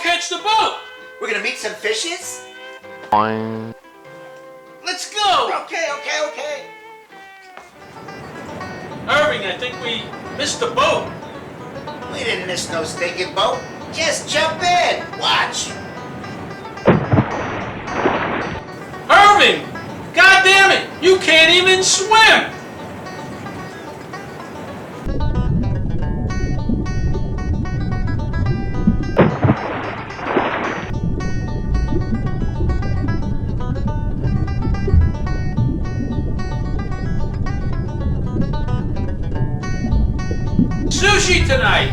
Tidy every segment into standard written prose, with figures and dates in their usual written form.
catch the boat. We're gonna meet some fishes? Let's go. Okay. Irving, I think we missed the boat. We didn't miss no stinking boat. Just jump in. Watch. Irving, God damn it, you can't even swim. Sushi tonight.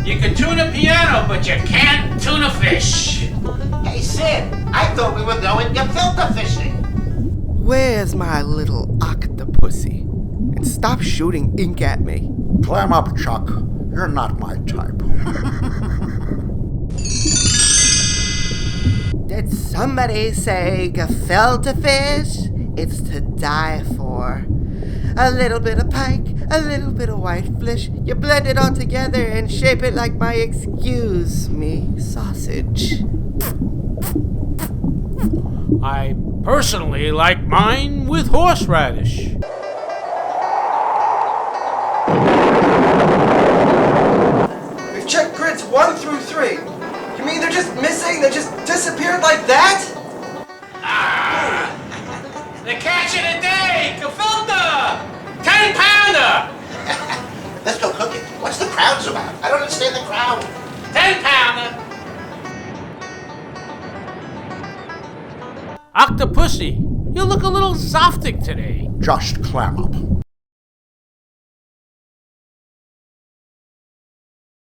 You can tune a piano, but you can't tune a fish. Hey, Sid, I thought we were going gefilte fishing. Where's my little octopussy? And stop shooting ink at me. Clam up, Chuck. You're not my type. Did somebody say gefilte fish? It's to die for. A little bit of pike, a little bit of white fish. You blend it all together and shape it like my excuse me sausage. I personally like mine with horseradish. We've checked grids 1 through 3. You mean they're just missing? They just disappeared like that? The catch of the day, gefilte, 10-pounder. Let's go cook it. What's the crowds about? I don't understand the crowd. 10-pounder. Octopussy, you look a little zoftic today. Just clam up.